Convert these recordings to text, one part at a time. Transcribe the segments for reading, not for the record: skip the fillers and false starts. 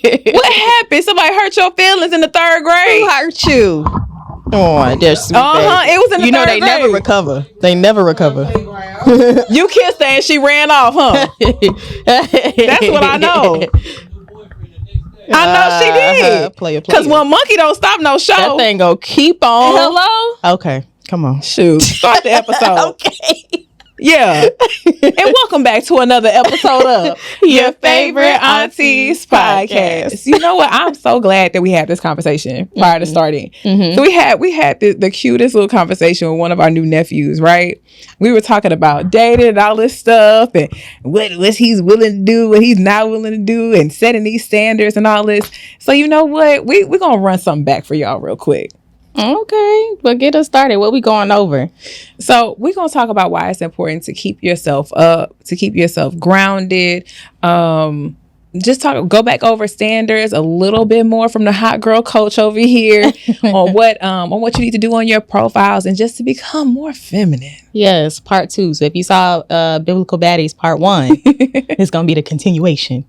What happened? Somebody hurt your feelings in the 3rd grade? Who hurt you? Oh, they're sweet. It was in the 3rd grade. Never recover. They never recover. You kissed her and she ran off, huh? That's what I know. I know she did. Player. Because one monkey don't stop no show. That thing go keep on. Hello? Okay, come on. Shoot. Start the episode. Okay. Yeah. And welcome back to another episode of Your Favorite Aunties Podcast. You know what? I'm so glad that we had this conversation prior to starting. So we had the cutest little conversation with one of our new nephews, right? We were talking about dating and all this stuff and what he's willing to do, what he's not willing to do, and setting these standards and all this. So you know what? We're going to run something back for y'all real quick. Okay, but get us started. What we going over? So we're going to talk about why it's important to keep yourself up, to keep yourself grounded. Go back over standards a little bit more from the hot girl coach over here on what you need to do on your profiles and just to become more feminine. Yes, part 2. So if you saw Biblical Baddies part 1, it's going to be the continuation.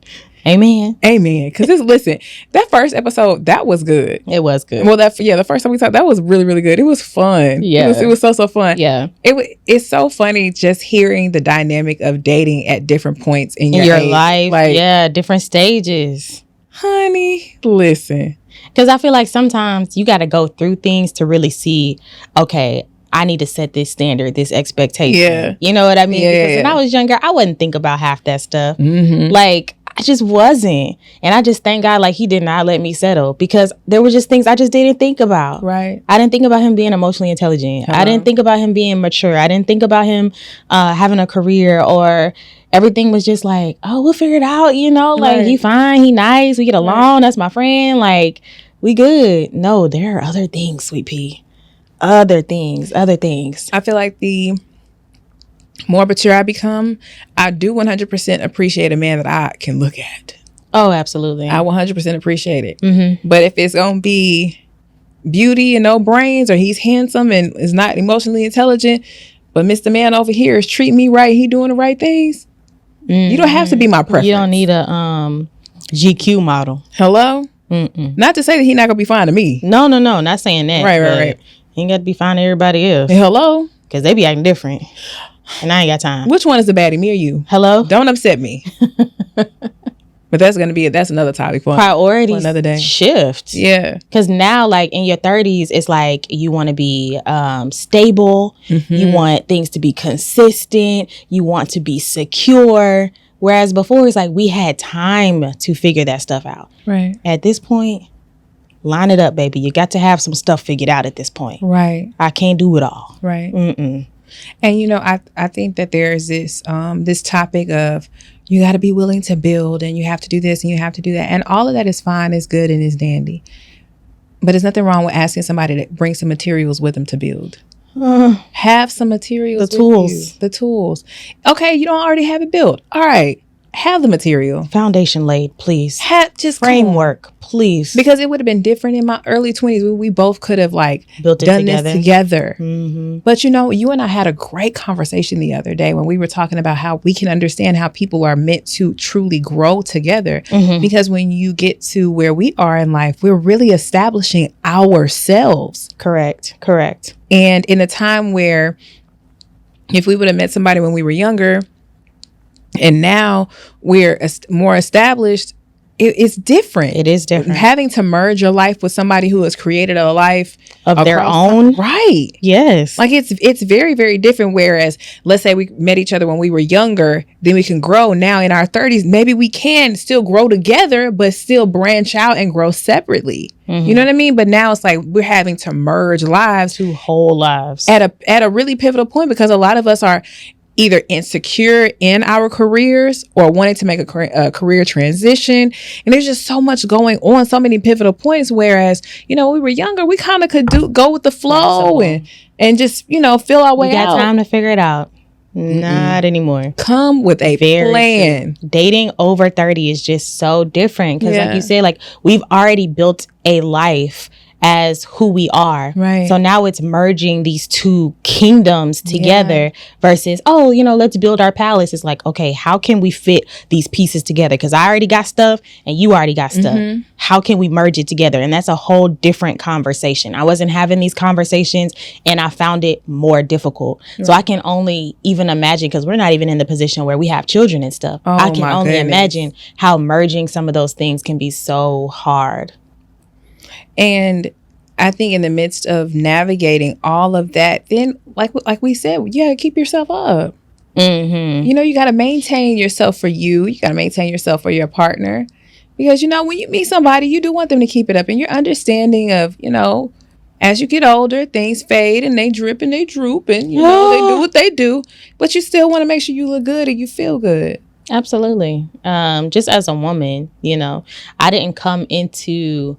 Amen. Because listen, that first episode, that was good. It was good. Well, the first time we talked, that was really, really good. It was fun. Yeah. It was so fun. Yeah. It's so funny just hearing the dynamic of dating at different points in your life. Like, different stages. Honey, listen. Because I feel like sometimes you got to go through things to really see, okay, I need to set this standard, this expectation. Yeah. You know what I mean? Yeah. Because when I was younger, I wouldn't think about half that stuff. Like, I just wasn't. And I just thank God, like, he did not let me settle because there were just things I just didn't think about. Right. I didn't think about him being emotionally intelligent. I didn't think about him being mature. I didn't think about him having a career, or everything was just like, oh, we'll figure it out. You know, like, he fine, he nice, we get along. That's my friend. Like, we good. No, there are other things, Sweet Pea. Other things. I feel like the more mature I become, I do 100% appreciate a man that I can look at. Oh, absolutely. I 100% appreciate it. But if it's going to be beauty and no brains, or he's handsome and is not emotionally intelligent, but Mr. Man over here is treating me right, he doing the right things, you don't have to be my preference. You don't need a GQ model. Hello? Not to say that he's not going to be fine to me. No, not saying that. Right. He ain't got to be fine to everybody else. Hello? Because they be acting different. And I ain't got time. Which one is the baddie, me or you? Hello? Don't upset me. But that's another topic for priorities another day. Shift. Yeah. Because now, like, in your 30s, it's like you want to be stable. You want things to be consistent. You want to be secure. Whereas before, it's like we had time to figure that stuff out. Right. At this point, line it up, baby. You got to have some stuff figured out at this point. Right. I can't do it all. Right. And, you know, I think that there's this topic of you got to be willing to build, and you have to do this and you have to do that. And all of that is fine, is good, and is dandy. But there's nothing wrong with asking somebody to bring some materials with them to build. Have some materials. The tools. Okay, you don't already have it built. All right. Have the material. Foundation laid, please. Just framework, please. Because it would have been different in my early 20s. We both could have built it done together. this together. But you know, you and I had a great conversation the other day when we were talking about how we can understand how people are meant to truly grow together. Because when you get to where we are in life, we're really establishing ourselves. Correct. And in a time where if we would have met somebody when we were younger, and now we're more established, it's different. It is different. Having to merge your life with somebody who has created a life of their own. Right. Yes. Like it's very, very different. Whereas let's say we met each other when we were younger, then we can grow. Now in our 30s, maybe we can still grow together, but still branch out and grow separately. You know what I mean? But now it's like we're having to merge lives. 2 whole lives. At a really pivotal point, because a lot of us are either insecure in our careers or wanting to make a career transition. And there's just so much going on, so many pivotal points. Whereas, you know, when we were younger, we kind of could go with the flow and just, you know, feel our way out. We got time to figure it out. Not anymore. Come with a plan. Dating over 30 is just so different. Because like you said, like we've already built a life as who we are. Right. So now it's merging these two kingdoms together versus, oh, you know, let's build our palace. It's like, okay, how can we fit these pieces together? Because I already got stuff and you already got stuff. How can we merge it together? And that's a whole different conversation. I wasn't having these conversations and I found it more difficult. Right. So I can only even imagine, because we're not even in the position where we have children and stuff. I can only imagine how merging some of those things can be so hard. And I think in the midst of navigating all of that, then like we said, keep yourself up. You know, you got to maintain yourself for you. You got to maintain yourself for your partner, because, you know, when you meet somebody, you do want them to keep it up. And you're understanding of, you know, as you get older, things fade and they drip and they droop and, you know, they do what they do. But you still want to make sure you look good and you feel good. Absolutely. Just as a woman, you know, I didn't come into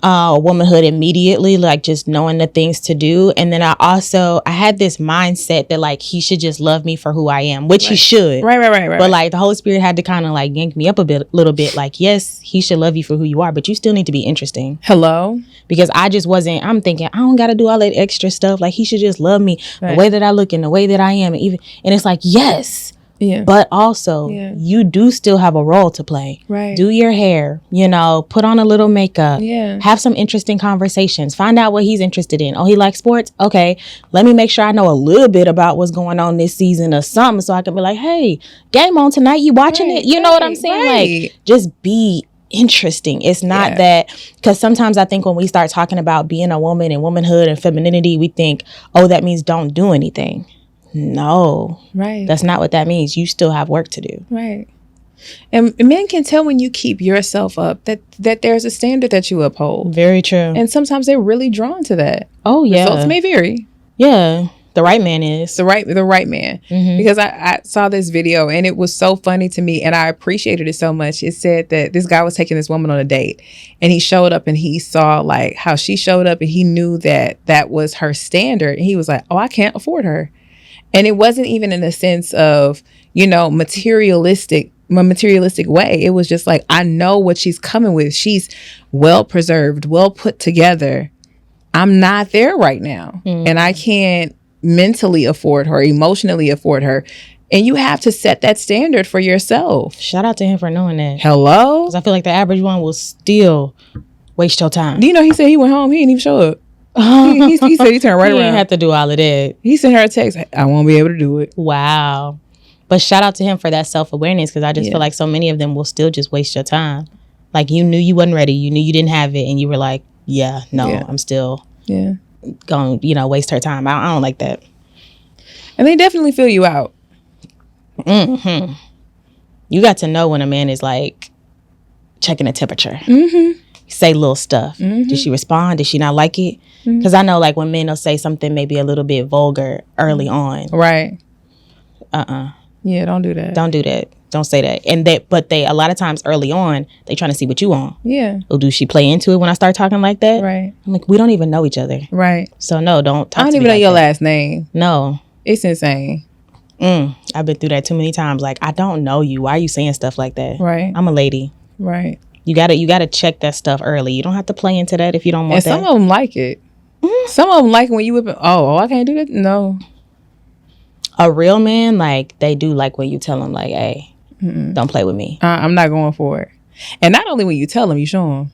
womanhood immediately, like just knowing the things to do. And then I had this mindset that like he should just love me for who I am, which he should. Right. But like the Holy Spirit had to kind of like yank me up little bit. Like, yes, he should love you for who you are, but you still need to be interesting. Hello? Because I'm thinking, I don't got to do all that extra stuff. Like he should just love me the way that I look and the way that I am. And it's like, yes. Yeah. But also, you do still have a role to play. Right. Do your hair, you know, put on a little makeup. Yeah. Have some interesting conversations. Find out what he's interested in. Oh, he likes sports? Okay. Let me make sure I know a little bit about what's going on this season or something, so I can be like, hey, game on tonight. You watching it? You know what I'm saying? Like, just be interesting. It's not that, because sometimes I think when we start talking about being a woman and womanhood and femininity, we think, oh, that means don't do anything. No. Right. That's not what that means. You still have work to do. Right. And men can tell when you keep yourself up that there's a standard that you uphold. Very true. And sometimes they're really drawn to that. Oh, yeah. Results may vary. Yeah. The right man is. The right man. Because I saw this video and it was so funny to me and I appreciated it so much. It said that this guy was taking this woman on a date and he showed up and he saw like how she showed up and he knew that was her standard. And he was like, oh, I can't afford her. And it wasn't even in a sense of, you know, materialistic way. It was just like, I know what she's coming with. She's well preserved, well put together. I'm not there right now. And I can't mentally afford her, emotionally afford her. And you have to set that standard for yourself. Shout out to him for knowing that. Hello? Because I feel like the average one will still waste your time. Do you know he said he went home? He didn't even show up. He said he turned right around. He didn't have to do all of that. He sent her a text. I won't be able to do it. Wow. But shout out to him for that self-awareness, because I just feel like so many of them will still just waste your time. Like you knew you wasn't ready. You knew you didn't have it. And you were like, I'm still going to, you know, waste her time. I don't like that. And they definitely feel you out. You got to know when a man is like checking the temperature. Say little stuff. Did she respond? Did she not like it? Because I know like when men will say something maybe a little bit vulgar early on. Right. Yeah, don't do that. Don't do that. Don't say that. But they a lot of times early on, they trying to see what you on. Yeah. Or do she play into it when I start talking like that? Right. I'm like, we don't even know each other. Right. So no, don't talk to me. I don't even know your last name. No. It's insane. I've been through that too many times. Like, I don't know you. Why are you saying stuff like that? Right. I'm a lady. Right. You gotta check that stuff early. You don't have to play into that if you don't want that. And some of them like it. Some of them like when you whip it. Oh, I can't do that. No. A real man, like, they do like when you tell them, like, hey, don't play with me. I'm not going for it. And not only when you tell them, you show them.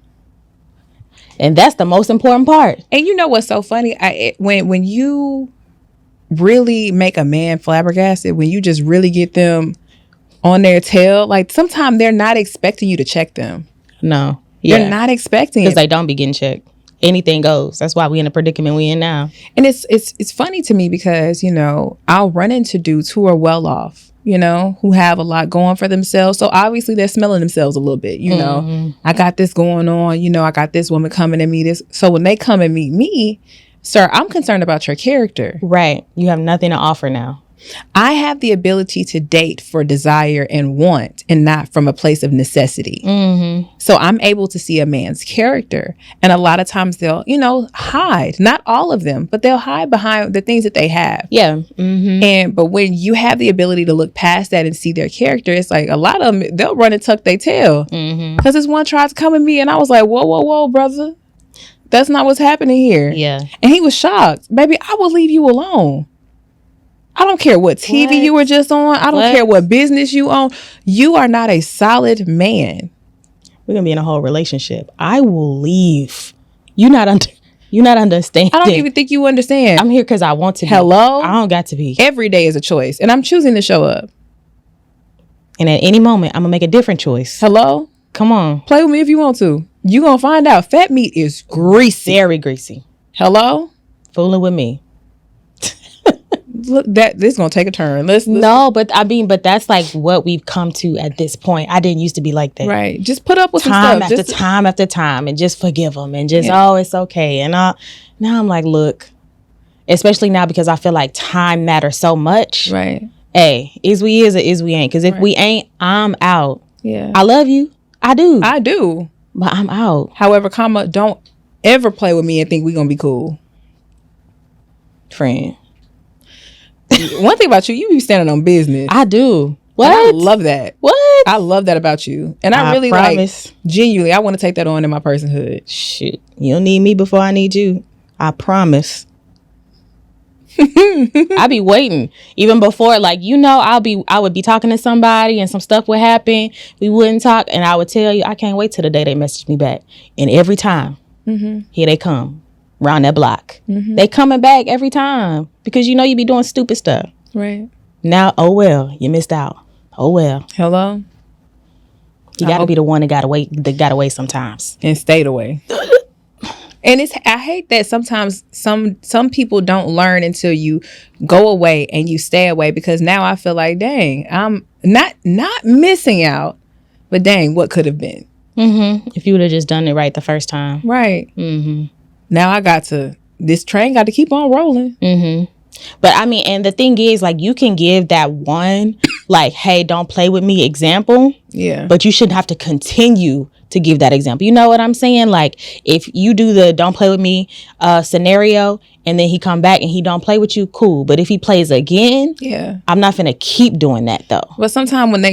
And that's the most important part. And you know what's so funny? When you really make a man flabbergasted, when you just really get them on their tail, like sometimes they're not expecting you to check them. No. They're not expecting it. Because they don't be getting checked. Anything goes. That's why we in the predicament we in now. And it's funny to me because, you know, I'll run into dudes who are well off, you know, who have a lot going for themselves. So obviously they're smelling themselves a little bit, you know. I got this going on, you know, I got this woman coming to me. So when they come and meet me, sir, I'm concerned about your character. Right. You have nothing to offer now. I have the ability to date for desire and want and not from a place of necessity. So I'm able to see a man's character. And a lot of times they'll, you know, hide. Not all of them, but they'll hide behind the things that they have. Yeah. But when you have the ability to look past that and see their character, it's like a lot of them, they'll run and tuck their tail. Because this one tried to come at me and I was like, whoa, brother. That's not what's happening here. Yeah. And he was shocked. Baby, I will leave you alone. I don't care what TV you were just on. I don't care what business you own. You are not a solid man. We're gonna be in a whole relationship. I will leave. You're not understanding. I don't even think you understand. I'm here because I want to be. Hello? I don't got to be. Every day is a choice. And I'm choosing to show up. And at any moment, I'm gonna make a different choice. Hello? Come on. Play with me if you want to. You gonna find out. Fat meat is greasy. Very greasy. Hello? Fooling with me. Look, this is gonna take a turn. Let's No, but that's like what we've come to at this point. I didn't used to be like that. Right. Just put up with time some stuff. time after time, and just forgive them, and just it's okay. And now I'm like, look, especially now because I feel like time matters so much. Right. Hey, is we is or is we ain't? Because if we ain't, I'm out. Yeah. I love you. I do. But I'm out. However, don't ever play with me and think we're gonna be cool, friend. One thing about you be standing on business. I do. What? And I love that. What? I love that about you. And I really promise. Genuinely, I want to take that on in my personhood. Shit. You don't need me before I need you. I promise. I be waiting. Even before, like, I would be talking to somebody and some stuff would happen. We wouldn't talk. And I would tell you, I can't wait till the day they message me back. And every time, here they come. Around that block. They coming back every time. Because you be doing stupid stuff. Right. Now, oh well, you missed out. Oh well. Hello? You got to be the one that got away sometimes. And stayed away. And I hate that sometimes some people don't learn until you go away and you stay away, because now I feel like, dang, I'm not missing out, but dang, what could have been? If you would have just done it right the first time. Right. Now this train got to keep on rolling. But I mean, and the thing is, like, you can give that one, like, hey, don't play with me example. Yeah. But you shouldn't have to continue to give that example. You know what I'm saying? Like, if you do the don't play with me scenario and then he come back and he don't play with you, cool. But if he plays again, I'm not finna keep doing that though. But sometimes when they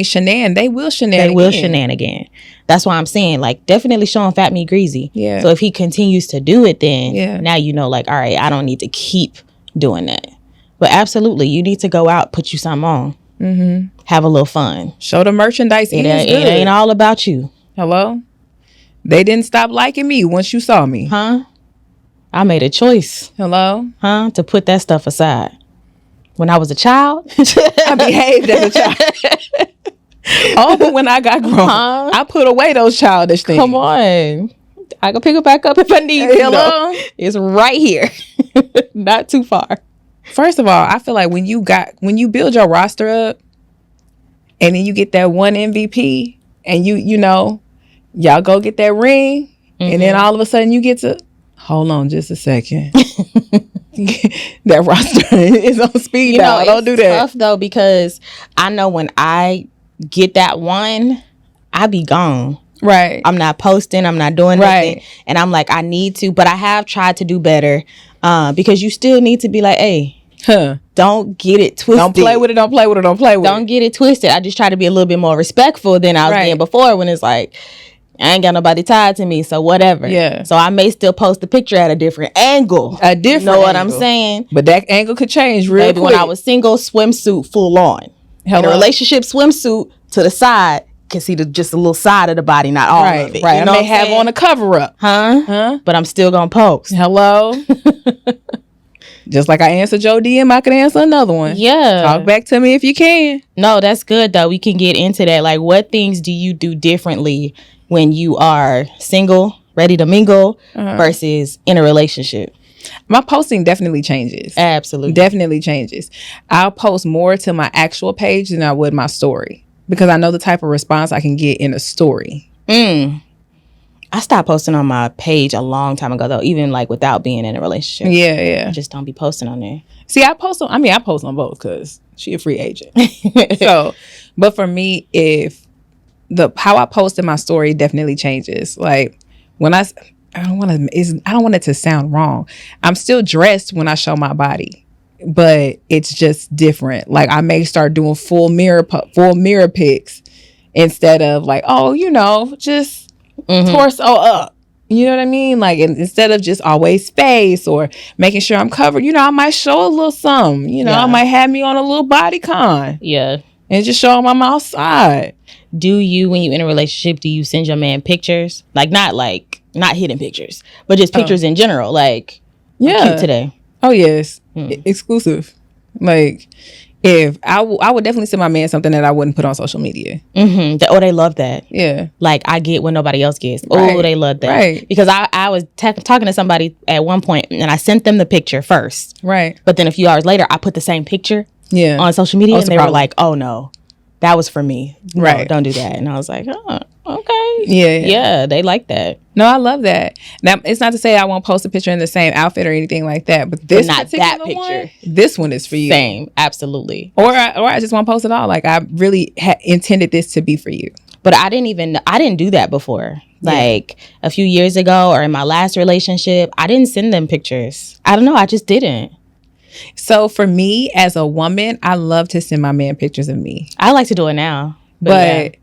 will shenan again. That's why I'm saying, like, definitely showing fat meat greasy. Yeah. So if he continues to do it, then now like, all right, I don't need to keep doing that. But absolutely, you need to go out, put you something on, have a little fun, show the merchandise. It ain't all about you. Hello? They didn't stop liking me once you saw me. Huh? I made a choice. Hello? Huh? To put that stuff aside. When I was a child, I behaved as a child. Oh, but when I got grown, I put away those childish things. Come on. I can pick it back up if I need to. Hello? It's right here. Not too far. First of all, I feel like when you build your roster up and then you get that one MVP and y'all go get that ring and then all of a sudden you get to hold on just a second. That roster is on speed dial. Don't do that. It's tough though, because I know when I get that one, I be gone. Right. I'm not posting. I'm not doing nothing. And I'm like, I need to, but I have tried to do better because you still need to be like, hey, don't get it twisted. Don't play with it. Don't play with it. Don't play with it. Don't get it twisted. I just try to be a little bit more respectful than I was being before, when it's like, I ain't got nobody tied to me, so whatever. Yeah. So I may still post the picture at a different angle. You know what I'm saying? But that angle could change real quick. Maybe when I was single, swimsuit full on. In a relationship, swimsuit to the side. Can see just a little side of the body, not all of it. Right. You know I may have on a cover up. Huh? But I'm still gonna post. Hello? Just like I answered your DM, I can answer another one. Yeah. Talk back to me if you can. No, that's good though. We can get into that. Like, what things do you do differently when you are single, ready to mingle, versus in a relationship? My posting definitely changes. Absolutely. Definitely changes. I'll post more to my actual page than I would my story, because I know the type of response I can get in a story. I stopped posting on my page a long time ago, though, even like without being in a relationship. Yeah. I just don't be posting on there. See, I post on both because she a free agent. So, but for me, how I post in my story definitely changes. Like when I don't want it to sound wrong. I'm still dressed when I show my body, but it's just different. Like I may start doing full mirror pics instead of like, just torso up. You know what I mean? Like, instead of just always face or making sure I'm covered, I might show a little something. I might have me on a little body con. Yeah. And just show him I'm outside. Do you, when you in a relationship, do you send your man pictures? Not hidden pictures, but just pictures in general. Like, yeah. Cute today. Oh, yes. Exclusive. Like, if I would definitely send my man something that I wouldn't put on social media. Mm-hmm. They love that. Yeah. Like, I get what nobody else gets. Right. Oh, they love that. Right. Because I was talking to somebody at one point, and I sent them the picture first. Right. But then a few hours later, I put the same picture on social media, and they were like, oh, no, that was for me. No, right. Don't do that. And I was like, oh, okay. Yeah, they like that. No, I love that. Now, it's not to say I won't post a picture in the same outfit or anything like that, but this picture, this one is for you. Same, absolutely. Or I just won't post it all. Like, I really intended this to be for you. But I didn't do that before. Like, a few years ago or in my last relationship, I didn't send them pictures. I don't know. I just didn't. So for me as a woman, I love to send my man pictures of me. I like to do it now. But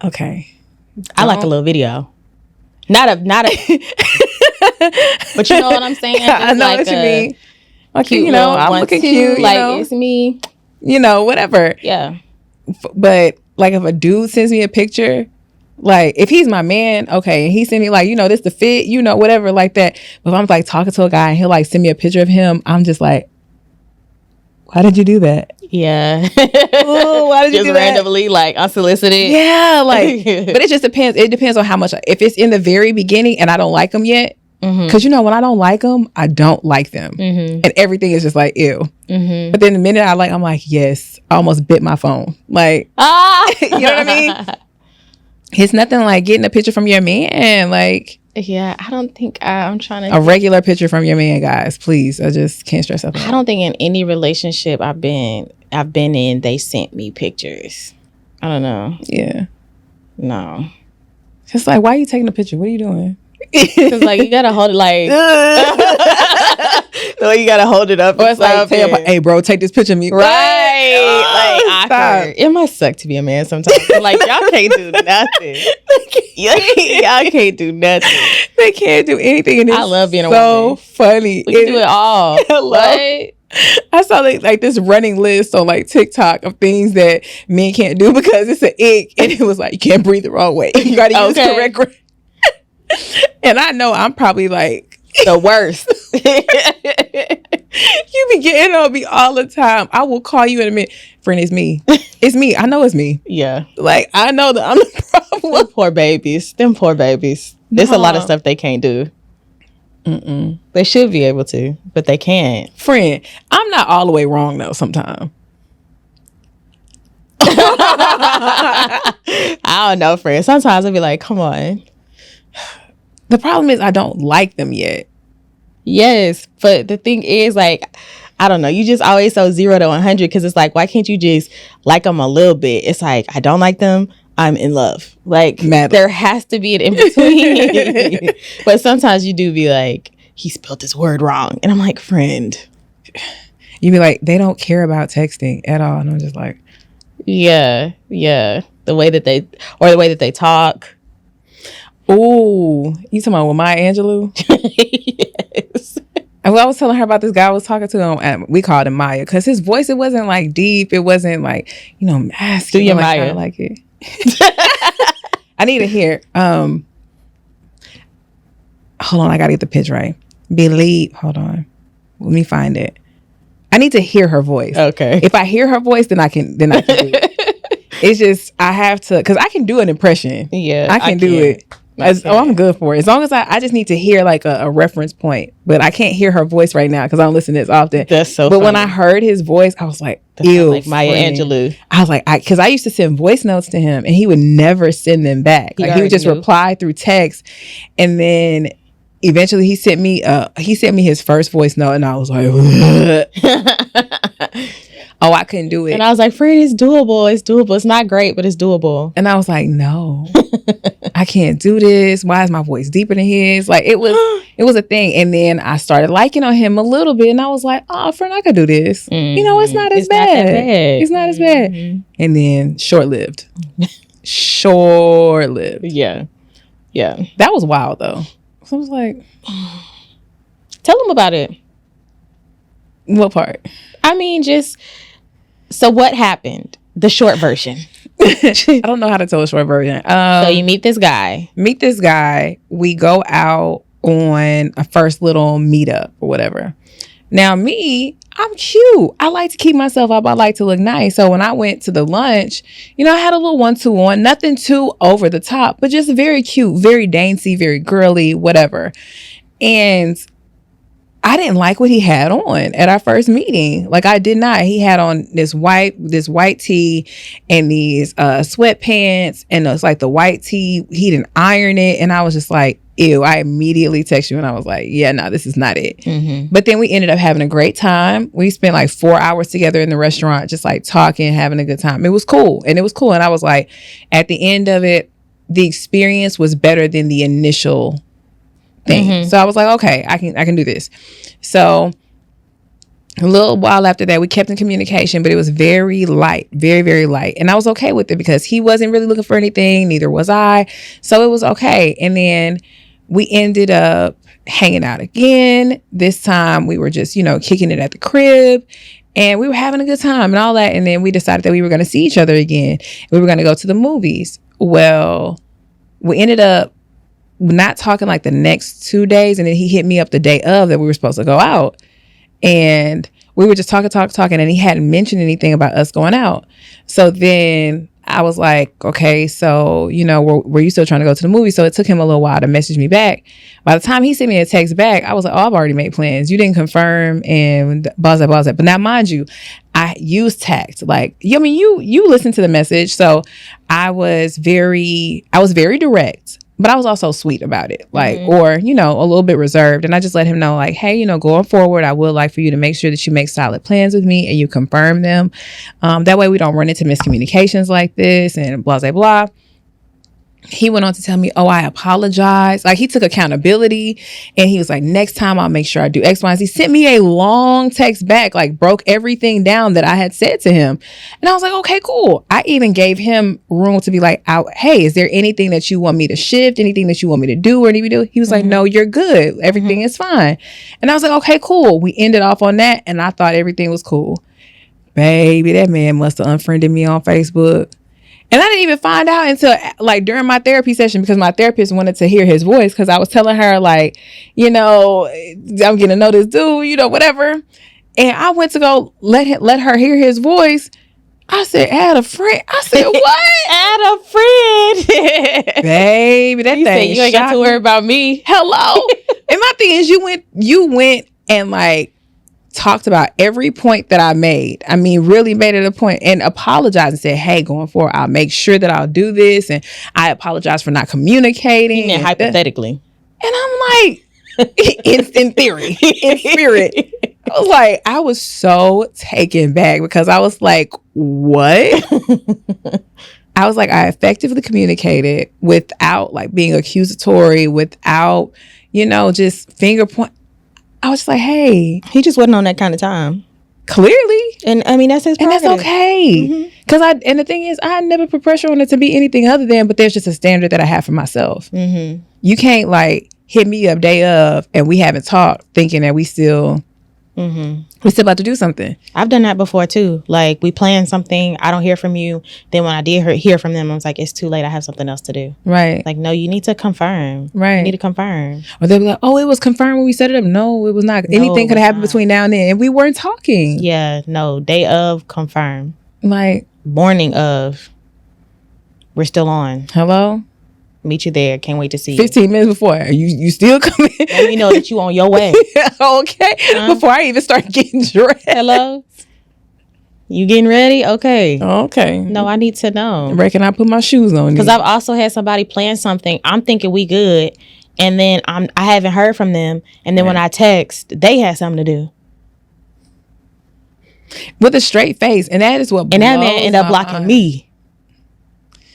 okay. I like a little video. Not a but you know what I'm saying? It's I know what you mean. Okay, cute, I'm looking cute. Like, it's me. Whatever. Yeah. But like, if a dude sends me a picture, like, if he's my man, okay, and he send me like, this the fit, whatever like that. But if I'm like talking to a guy and he'll like send me a picture of him, I'm just like, why did you do that? Yeah. Ooh, why did you do that? Just randomly, like, unsolicited. Yeah, like, but it just depends. It depends on how much. If it's in the very beginning and I don't like them yet, because when I don't like them, I don't like them, and everything is just like ew. But then the minute I'm like, yes, I almost bit my phone. Like, you know what I mean? It's nothing like getting a picture from your man, like. Yeah, I don't think I'm trying to. A regular picture from your man, guys, please. I just can't stress that. I don't think in any relationship I've been in, they sent me pictures. I don't know. Yeah. No. Just like, why are you taking a picture? What are you doing? Because like, you gotta hold it like. No, you gotta hold it up. Or it's like, hey, bro, take this picture of me. Right. Like, awkward. It must suck to be a man sometimes. Like, y'all can't do nothing. Y'all can't do nothing. They can't do anything. And I love being a So woman. funny. We can do it all. What? I saw like this running list on like TikTok of things that men can't do because it's an ick, and it was like, you can't breathe the wrong way. You gotta use correct. And I know I'm probably like the worst. You be getting on me all the time. I will call you in a minute. Friend, it's me. It's me. I know it's me. Yeah. Like, I know that I'm the problem. Them poor babies. There's a lot of stuff they can't do. They should be able to, but they can't. Friend, I'm not all the way wrong though sometimes. I don't know, friend. Sometimes I'll be like, come on. The problem is I don't like them yet. Yes, but the thing is, like, I don't know. You just always so 0 to 100 because it's like, why can't you just like them a little bit? It's like, I don't like them. I'm in love. Like, there has to be an in between. But sometimes you do be like, he spelled this word wrong. And I'm like, friend. You be like, they don't care about texting at all. And I'm just like, yeah. The way that they talk. Ooh, you talking about with Maya Angelou? Yes. And I was telling her about this guy I was talking to him, and we called him Maya because his voice, it wasn't like deep. It wasn't like, masculine. Do your like, Maya. I like it. I need to hear. Hold on, I gotta get the pitch right. Hold on. Let me find it. I need to hear her voice. Okay. If I hear her voice, then I can do it. It's just, I have to, because I can do an impression. Yeah. I can do it. I'm good for it. As long as I just need to hear like a reference point, but I can't hear her voice right now because I don't listen to this often. That's so funny. When I heard his voice, I was like, ew. Like Maya Angelou. I was like, because I used to send voice notes to him and he would never send them back. Like, he would just reply through text. And then eventually he sent me his first voice note and I was like, oh, I couldn't do it. And I was like, friend, it's doable. It's not great, but it's doable. And I was like, no, I can't do this. Why is my voice deeper than his? Like, it was a thing. And then I started liking on him a little bit. And I was like, oh, friend, I could do this. Mm-hmm. It's not as bad. It's not as bad. And then short-lived. Yeah. Yeah. That was wild, though. So I was like... Tell them about it. What part? I mean, just... So what happened? The short version. I don't know how to tell a short version. So you meet this guy. We go out on a first little meetup or whatever. Now me, I'm cute. I like to keep myself up. I like to look nice. So when I went to the lunch, you know, I had a little 1-2 on, nothing too over the top, but just very cute, very dainty, very girly, whatever. And I didn't like what he had on at our first meeting. Like, I did not. He had on this white tee and these sweatpants, and it's like the white tee. He didn't iron it, and I was just like, ew. I immediately texted you, and I was like, yeah, no, this is not it. Mm-hmm. But then we ended up having a great time. We spent like 4 hours together in the restaurant, just like talking, having a good time. It was cool, and I was like, at the end of it, the experience was better than the initial thing. Mm-hmm. So I was like, okay, I can do this. So a little while after that, we kept in communication, but it was very light, very, very light. And I was okay with it because he wasn't really looking for anything. Neither was I. So it was okay. And then we ended up hanging out again. This time we were just, kicking it at the crib, and we were having a good time and all that. And then we decided that we were going to see each other again. We were going to go to the movies. Well, we ended up not talking like the next 2 days, and then he hit me up the day of that we were supposed to go out, and we were just talking, and he hadn't mentioned anything about us going out. So then I was like, okay, so were you still trying to go to the movie? So it took him a little while to message me back. By the time he sent me a text back, I was like, oh, I've already made plans. You didn't confirm, and blah blah blah. But now, mind you, I use tact. Like, you listened to the message, so I was very direct. But I was also sweet about it, like, or, a little bit reserved. And I just let him know, like, hey, going forward, I would like for you to make sure that you make solid plans with me and you confirm them. That way we don't run into miscommunications like this and blah, blah, blah. He went on to tell me, oh, I apologize. Like, he took accountability, and he was like, next time I'll make sure I do X, Y, and Z. Sent me a long text back, like broke everything down that I had said to him. And I was like, okay, cool. I even gave him room to be like, hey, is there anything that you want me to shift? Anything that you want me to do or need me to do? He was like, no, you're good. Everything is fine. And I was like, okay, cool. We ended off on that, and I thought everything was cool. Baby, that man must have unfriended me on Facebook. And I didn't even find out until like during my therapy session, because my therapist wanted to hear his voice, because I was telling her, like, I'm getting to know this dude, whatever. And I went to go let her hear his voice. I said, add a friend. I said, what? Add a friend. Baby, that you thing. Said you ain't got to worry about me. Hello. And my thing is, you went and like talked about every point that I made. I mean, really made it a point, and apologized and said, hey, going forward, I'll make sure that I'll do this. And I apologize for not communicating. And hypothetically. And I'm like, in theory, in spirit. I was so taken back, because I was like, what? I was like, I effectively communicated without like being accusatory, without, just finger point. I was just like, hey. He just wasn't on that kind of time. Clearly. And I mean, that's his prerogative. And that's okay. Because and the thing is, I never put pressure on it to be anything other than, but there's just a standard that I have for myself. Mm-hmm. You can't like hit me up day of and we haven't talked thinking that we still about to do something. I've done that before too. Like, we plan something, I don't hear from you. Then when I did hear from them, I was like, it's too late. I have something else to do. Right. Like, no, you need to confirm. Right. You need to confirm. Or they'll be like, oh, it was confirmed when we set it up. No, it was not. Anything could have happened between now and then. And we weren't talking. Yeah. No. Day of, confirm. Like. Morning of, we're still on. Hello? Meet you there. Can't wait to see you. 15 minutes before. You still coming? Let me know that you on your way. Okay. Before I even start getting dressed. Hello? You getting ready? Okay. Okay. No, I need to know. Reckon I put my shoes on. Because I've also had somebody plan something. I'm thinking we good. And then I haven't heard from them. And then when I text, they had something to do. With a straight face. And that is what. And that man ended up blocking me.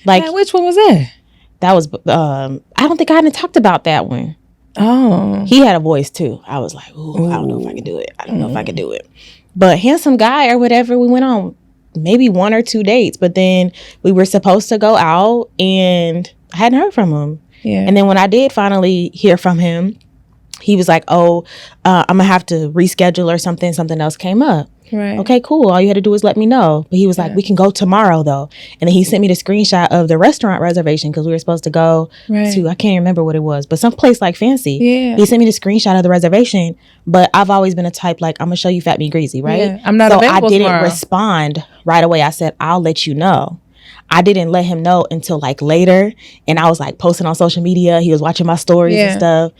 Like, man, which one was that? That was, I don't think I hadn't talked about that one. Oh. He had a voice too. I was like, ooh, I don't know if I can do it. I don't know if I can do it. But handsome guy or whatever, we went on maybe 1 or 2 dates. But then we were supposed to go out, and I hadn't heard from him. Yeah. And then when I did finally hear from him, he was like, I'm going to have to reschedule or something. Something else came up. Right. Okay, cool. All you had to do was let me know. But he was like, we can go tomorrow, though. And then he sent me the screenshot of the restaurant reservation because we were supposed to go to, I can't remember what it was, but someplace like fancy. Yeah. He sent me the screenshot of the reservation. But I've always been a type like, I'm going to show you fat, me greasy, right? Yeah. I'm not available I didn't tomorrow. respond right away. I said, I'll let you know. I didn't let him know until like later. And I was like posting on social media. He was watching my stories and stuff.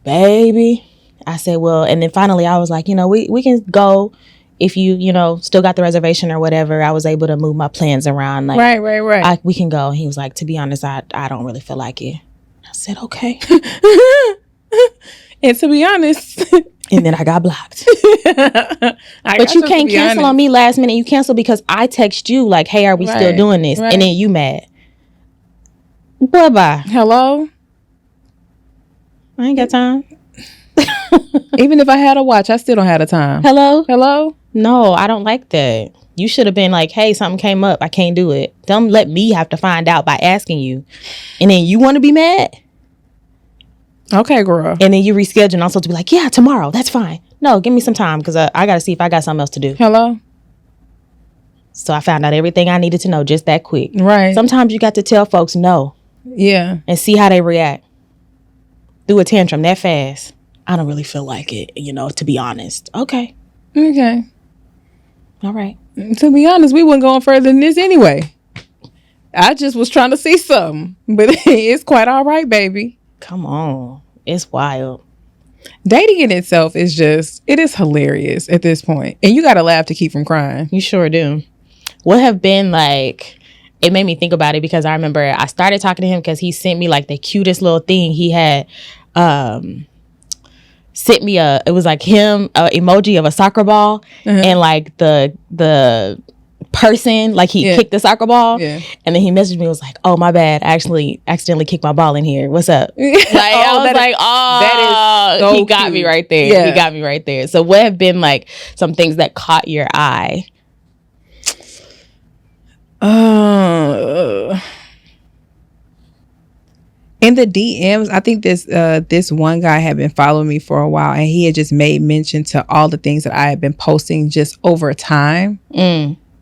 Baby. I said, well, and then finally I was like, we can go if you, still got the reservation or whatever. I was able to move my plans around. Like, right. We can go. And he was like, to be honest, I don't really feel like it. I said, okay. And to be honest. And then I got blocked. But you can't cancel on me last minute. You cancel because I text you like, hey, are we still doing this? And then you mad. Bye-bye. Hello? I ain't got time. Even if I had a watch, I still don't have the time. Hello? No, I don't like that. You should have been like, hey, something came up. I can't do it. Don't let me have to find out by asking you. And then you want to be mad? Okay, girl. And then you reschedule and I'm supposed to be like, yeah, tomorrow. That's fine. No, give me some time because I got to see if I got something else to do. Hello? So I found out everything I needed to know just that quick. Right. Sometimes you got to tell folks no. Yeah. And see how they react. Do a tantrum that fast. I don't really feel like it, to be honest. Okay. All right. To be honest, we weren't going further than this anyway. I just was trying to see something. But it's quite all right, baby. Come on. It's wild. Dating in itself is it is hilarious at this point. And you got to laugh to keep from crying. You sure do. What have been like, it made me think about it because I remember I started talking to him because he sent me like the cutest little thing. He had sent me it was like him, emoji of a soccer ball and like the person, like he kicked the soccer ball and then he messaged me and was like, oh my bad, I actually accidentally kicked my ball in here, what's up? Like I was like, that is so he got cute. Me right there. He got me right there. So what have been like some things that caught your eye? In the DMs, I think this one guy had been following me for a while, and he had just made mention to all the things that I had been posting just over time.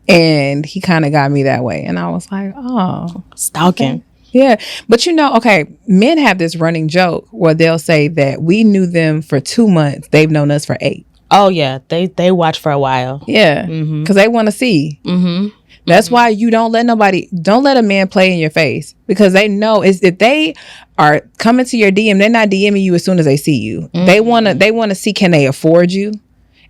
And he kind of got me that way. And I was like, oh. Stalking. Okay. Yeah. But men have this running joke where they'll say that we knew them for 2 months. They've known us for 8. Oh, yeah. They watch for a while. Yeah. Because they want to see. That's why you don't let a man play in your face, because they know if they are coming to your DM, they're not DMing you as soon as they see you. They want to see, can they afford you?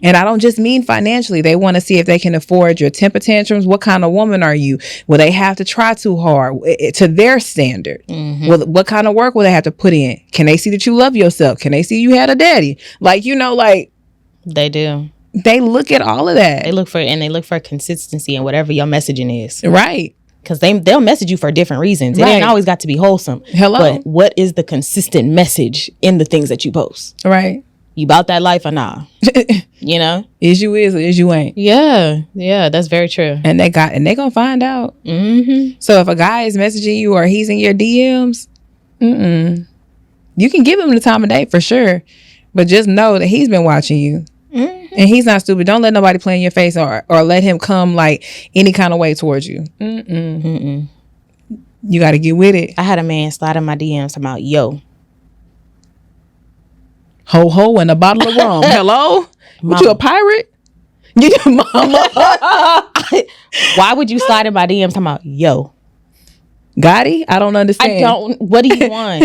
And I don't just mean financially. They want to see if they can afford your temper tantrums. What kind of woman are you? Will they have to try too hard to their standard? What kind of work will they have to put in? Can they see that you love yourself? Can they see you had a daddy? They do. They look at all of that. They look for consistency in whatever your messaging is. Right. Because they'll message you for different reasons. It ain't always got to be wholesome. Hello. But what is the consistent message in the things that you post? Right. You about that life or nah? Is you is or is you ain't. Yeah, that's very true. And they gonna find out. So if a guy is messaging you or he's in your DMs, you can give him the time of day for sure, but just know that he's been watching you. And he's not stupid. Don't let nobody play in your face or let him come like any kind of way towards you. You got to get with it. I had a man slide in my DMs talking about, yo, ho ho and a bottle of rum. Hello? What, you a pirate? You mama. Why would you slide in my DMs talking about, yo? Gotti? I don't understand. What do you want?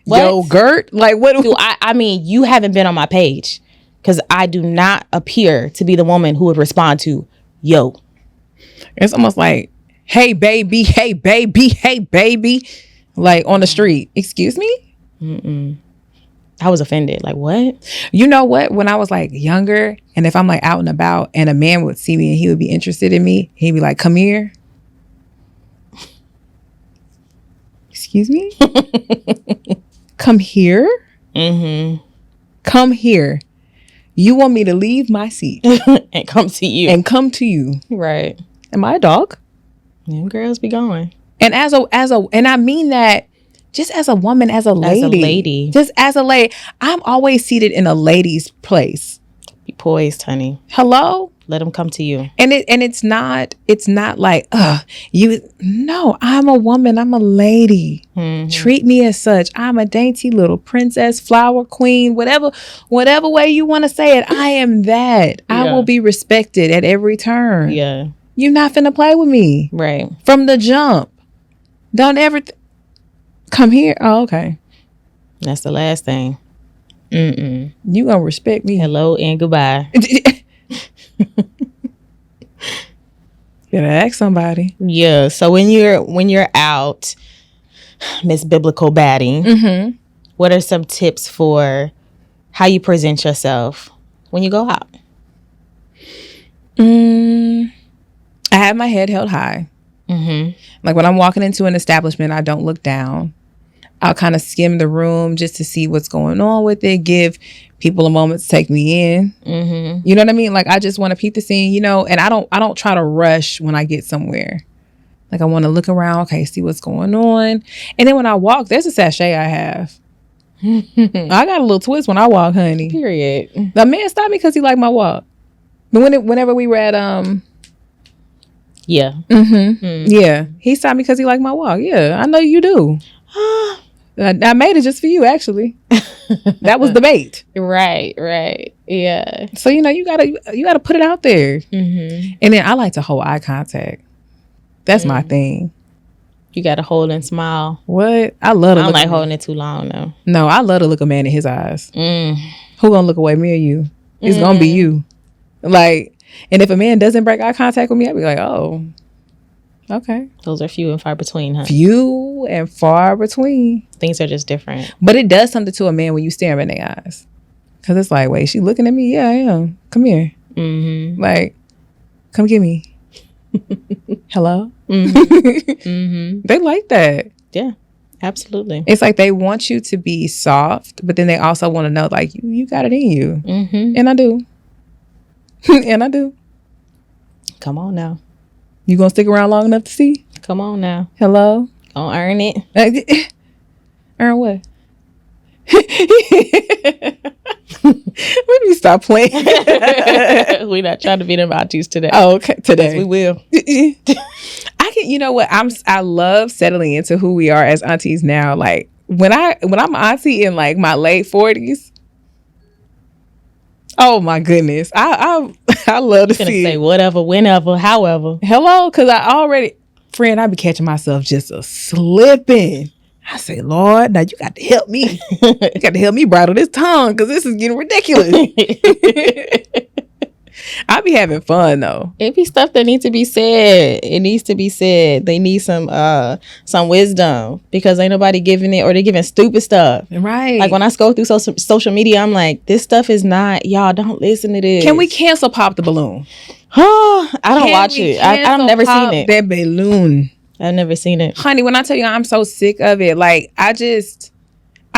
Yo, Gert? Like what? I mean, you haven't been on my page. Because I do not appear to be the woman who would respond to, yo. It's almost like, hey, baby, hey, baby, hey, baby. Like on the street. Excuse me? I was offended. Like, what? You know what? When I was like younger, and if I'm like out and about and a man would see me and he would be interested in me, he'd be like, come here. Excuse me? Come here? Come here. You want me to leave my seat and come to you. And come to you. Right. Am I a dog? Them girls be going. And and I mean that just as a woman, as a lady. Just as a lady. I'm always seated in a lady's place. Be poised, honey. Hello? Let them come to you. And it's not like, no, I'm a woman. I'm a lady. Mm-hmm. Treat me as such. I'm a dainty little princess, flower queen, whatever way you want to say it. I am that. Yeah. I will be respected at every turn. Yeah. You're not finna play with me. Right. From the jump. Don't ever come here. Oh, okay. That's the last thing. You gonna respect me. Hello and goodbye. Gotta ask somebody. Yeah. So when you're out, Miss Biblical Baddie, mm-hmm. what are some tips for how you present yourself when you go out? I have my head held high. Mm-hmm. Like when I'm walking into an establishment, I don't look down. I'll kind of skim the room just to see what's going on with it, give people a moment to take me in. Mm-hmm. You know what I mean? Like I just want to peep the scene, you know, and I don't try to rush when I get somewhere. Like I want to look around, okay, see what's going on. And then when I walk, there's a sachet I have. I got a little twist when I walk, honey. Period. The man stopped me because he liked my walk. But whenever we were at yeah. Mm-hmm. Mm. Yeah. He stopped me because he liked my walk. Yeah, I know you do. I made it just for you, actually. That was the bait. Right. Yeah. So, you know, you gotta put it out there. Mm-hmm. And then I like to hold eye contact. That's my thing. You gotta hold and smile. What? I love to I don't like holding it too long, though. No, I love to look a man in his eyes. Who gonna look away, me or you? It's gonna be you. Like, and if a man doesn't break eye contact with me, I'd be like, oh, okay. Those are few and far between, huh? Few and far between. Things are just different. But it does something to a man when you stare him in their eyes. Because it's like, wait, she looking at me? Yeah, I am. Come here. Mm-hmm. Like, come get me. Hello? Mm-hmm. They like that. Yeah, absolutely. It's like they want you to be soft, but then they also want to know, like, you got it in you. Mm-hmm. And I do. And I do. Come on now. You gonna stick around long enough to see? Come on now. Hello? Gonna earn it. Earn what? Let me stop playing. We're not trying to be them aunties today. Oh, okay. Today. We will. You know what? I love settling into who we are as aunties now. Like when I'm auntie in like my late 40s. Oh my goodness. I love to see say whatever, whenever, however. Hello, because I be catching myself just slipping. I say, Lord, now you got to help me. You got to help me bridle this tongue because this is getting ridiculous. I be having fun though. It be stuff that needs to be said. It needs to be said. They need some wisdom because ain't nobody giving it, or they giving stupid stuff. Right. Like when I scroll through social media, I'm like, this stuff is not, y'all don't listen to this. Can we cancel Pop the Balloon? I don't watch it. I've never seen it. That balloon. I've never seen it. Honey, when I tell you I'm so sick of it, like I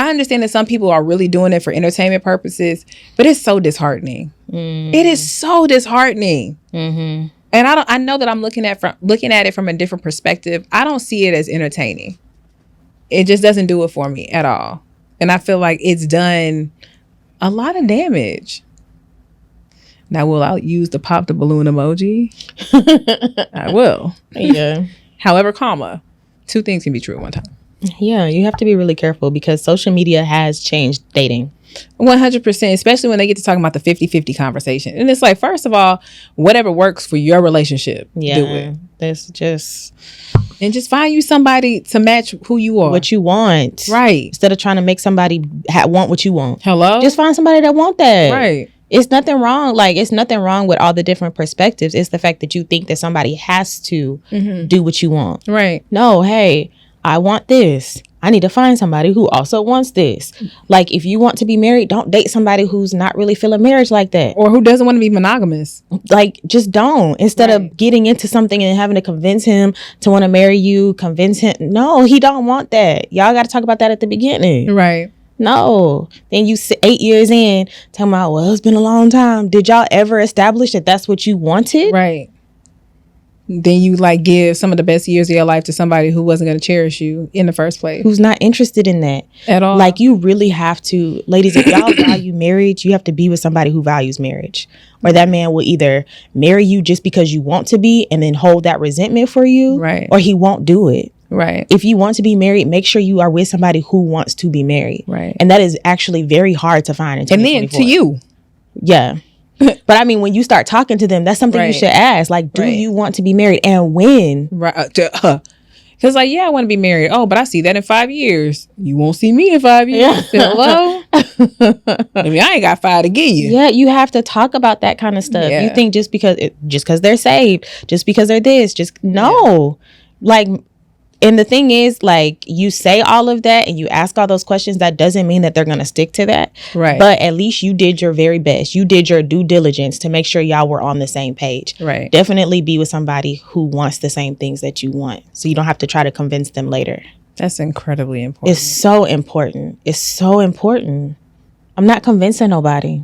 understand that some people are really doing it for entertainment purposes, but it's so disheartening. It is so disheartening. Mm-hmm. And I know that I'm looking at it from a different perspective. I don't see it as entertaining. It just doesn't do it for me at all. And I feel like it's done a lot of damage. Now, will I use the pop the balloon emoji? I will. Yeah. However, two things can be true at one time. Yeah, you have to be really careful because social media has changed dating. 100%, especially when they get to talking about the 50-50 conversation. And it's like, first of all, whatever works for your relationship, do it. That's just... And just find you somebody to match who you are. What you want. Right. Instead of trying to make somebody want what you want. Hello? Just find somebody that want that. Right. It's nothing wrong. Like, it's nothing wrong with all the different perspectives. It's the fact that you think that somebody has to do what you want. Right. No, hey, I want this. I need to find somebody who also wants this. Like, if you want to be married, don't date somebody who's not really feeling marriage like that. Or who doesn't want to be monogamous. Like, just don't. Instead of getting into something and having to convince him to want to marry you, convince him. No, he don't want that. Y'all got to talk about that at the beginning. Right. No. Then you 8 years in, talking about, well, it's been a long time. Did y'all ever establish that that's what you wanted? Right. then you like give some of the best years of your life to somebody who wasn't going to cherish you in the first place, who's not interested in that at all. Like, you really have to, ladies, if y'all value marriage, you have to be with somebody who values marriage, or that man will either marry you just because you want to be and then hold that resentment for you, right? Or he won't do it. Right. If you want to be married, make sure you are with somebody who wants to be married. Right. And that is actually very hard to find in 2024. And then to you. Yeah. But I mean, when you start talking to them, that's something you should ask. Like, do you want to be married, and when? Right. Because like, yeah, I want to be married. Oh, but I see that in 5 years. You won't see me in 5 years. Hello? I mean, I ain't got 5 to give you. Yeah, you have to talk about that kind of stuff. You think just because they're saved, just because they're this, no. Like, and the thing is, like, you say all of that and you ask all those questions, that doesn't mean that they're going to stick to that. Right. But at least you did your very best. You did your due diligence to make sure y'all were on the same page. Right. Definitely be with somebody who wants the same things that you want, so you don't have to try to convince them later. That's incredibly important. It's so important. It's so important. I'm not convincing nobody.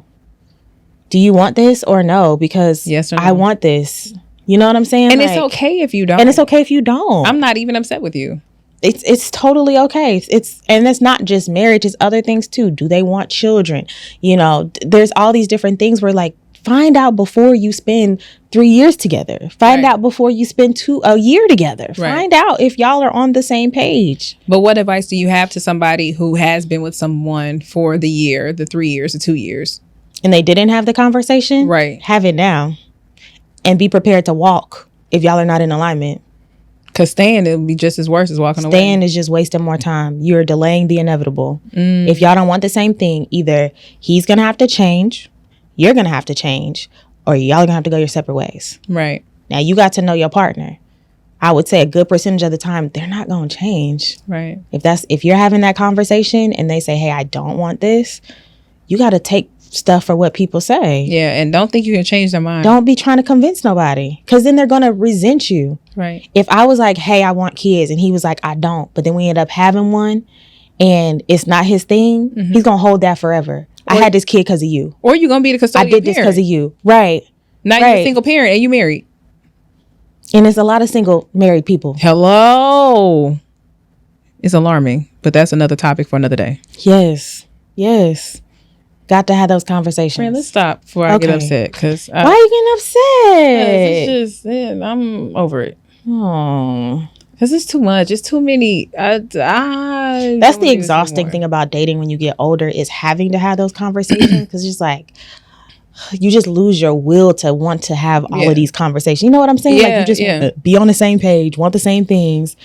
Do you want this or no? Because yes or no. I want this. You know what I'm saying? And it's okay if you don't. And it's okay if you don't. I'm not even upset with you. It's totally okay. And it's not just marriage, it's other things too. Do they want children? You know, there's all these different things where, like, find out before you spend 3 years together. Find out before you spend a year together. Right. Find out if y'all are on the same page. But what advice do you have to somebody who has been with someone for the year, the 3 years, the 2 years? And they didn't have the conversation? Right. Have it now. And be prepared to walk if y'all are not in alignment. Because staying, it'll be just as worse as walking away. Staying is just wasting more time. You're delaying the inevitable. If y'all don't want the same thing, either he's going to have to change, you're going to have to change, or y'all are going to have to go your separate ways. Right. Now, you got to know your partner. I would say a good percentage of the time, they're not going to change. Right. If you're having that conversation and they say, hey, I don't want this, you got to take stuff for what people say. Yeah, and don't think you can change their mind. Don't be trying to convince nobody, because then they're going to resent you. Right. If I was like, hey, I want kids, and he was like, I don't, but then we end up having one and it's not his thing, he's going to hold that forever. I had this kid because of you. Or you're going to be the custodian I did this because of you. Right. Now you're a single parent and you married. And there's a lot of single married people. Hello. It's alarming, but that's another topic for another day. Yes. Yes. Got to have those conversations. Man, let's stop before I get upset. Cause why are you getting upset? It's just, I'm over it. Oh. Because it's too much. It's too many. That's the exhausting thing about dating when you get older, is having to have those conversations. Because it's just like, you just lose your will to want to have all of these conversations. You know what I'm saying? Like, you just want to be on the same page, want the same things,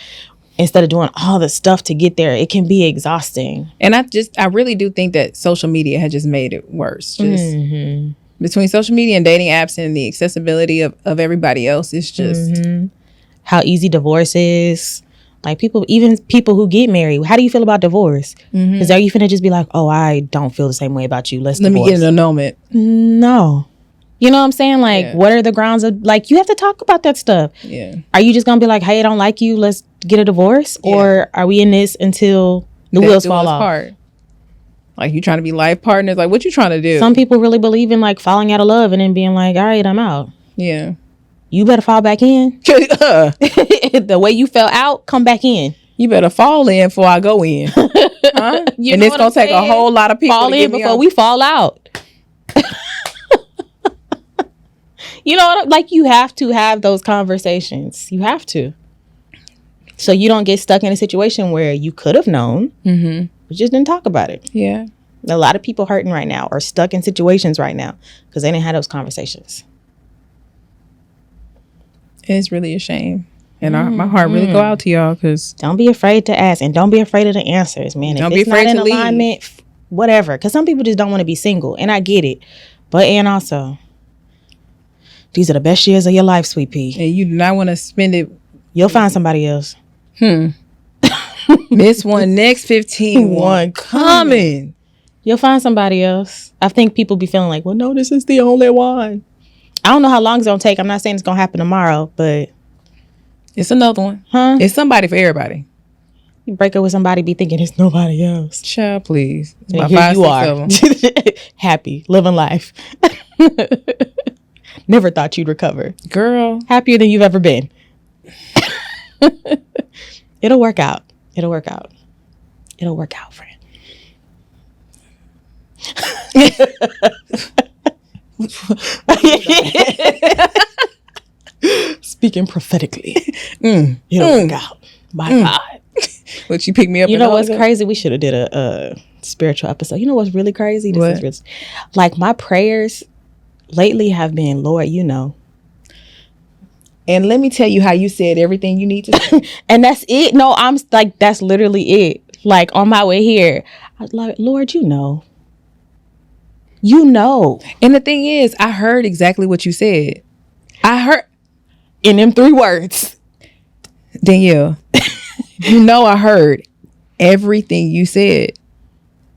instead of doing all the stuff to get there. It can be exhausting. And I really do think that social media has just made it worse. Just between social media and dating apps and the accessibility of everybody else, it's just how easy divorce is. Like, even people who get married, how do you feel about divorce? Is are you finna just be like, oh, I don't feel the same way about you, let me get an annulment? No. You know what I'm saying? Like, what are the grounds of, like, you have to talk about that stuff. Yeah. Are you just gonna be like, hey, I don't like you, let's get a divorce? Or are we in this until the wheels fall off? Part. Like, you trying to be life partners? Like, what you trying to do? Some people really believe in, like, falling out of love and then being like, all right, I'm out. Yeah. You better fall back in. The way you fell out, come back in. You better fall in before I go in. Huh? And it's going to take a whole lot of people fall to in before we fall out. You know what? Like, you have to have those conversations. You have to. So you don't get stuck in a situation where you could have known, but just didn't talk about it. Yeah. A lot of people hurting right now are stuck in situations right now because they didn't have those conversations. It's really a shame. And my heart really go out to y'all, because don't be afraid to ask, and don't be afraid of the answers, man. Don't if be it's afraid not in to alignment, leave. Whatever. Because some people just don't want to be single, and I get it. But and also, these are the best years of your life, sweet pea. And you do not want to spend it. You'll find somebody else. This one, next 15 one coming. You'll find somebody else. I think people be feeling like, well, no, this is the only one. I don't know how long it's going to take. I'm not saying it's going to happen tomorrow, but it's another one. Huh? It's somebody for everybody. You break up with somebody, be thinking it's nobody else. Child, please. It's and here you are. Happy, living life. Never thought you'd recover. Girl. Happier than you've ever been. It'll work out. It'll work out. It'll work out, friend. Speaking prophetically. It'll work out. My God. Would you pick me up? You know what's crazy? We should have did a spiritual episode. You know what's really crazy? This is like my prayers lately have been, Lord, you know. And let me tell you how you said everything you need to say. And that's it. No, I'm like, that's literally it. Like on my way here, I was like, Lord, you know. You know. And the thing is, I heard exactly what you said. I heard in them 3 words. Danielle, you know I heard everything you said.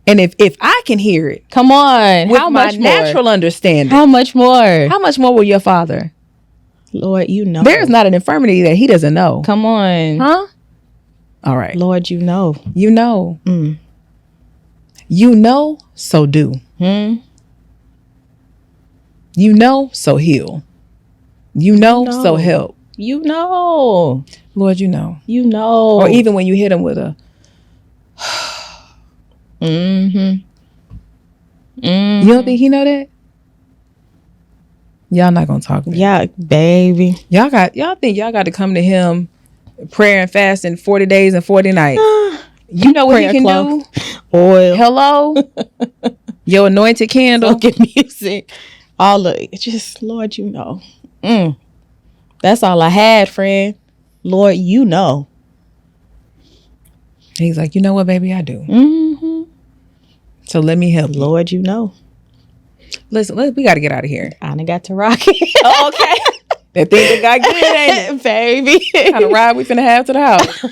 And if I can hear it, come on, with how much natural understanding, how much more? How much more will your Father? Lord, you know. There's not an infirmity that he doesn't know. Come on. Huh? All right. Lord, you know. You know. You know, so do. You know, so heal. You know, so help. You know. Lord, you know. You know. Or even when you hit him with a You don't think he know that? Y'all not gonna talk. Yeah, baby. Y'all think y'all got to come to him prayer and fasting 40 days and 40 nights. You know what he can do? Oil. Hello? Your anointed candle. Get music. All of it. Just, Lord, you know. That's all I had, friend. Lord, you know. He's like, you know what, baby, I do. So let me help you. Lord, you know. Listen, we got to get out of here. I done got to rock it. Oh, okay. That thing that got good, ain't it? Baby. Kind of ride we finna have to the house.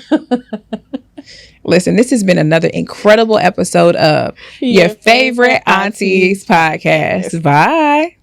Listen, this has been another incredible episode of Your Favorite Aunties Podcast. Bye.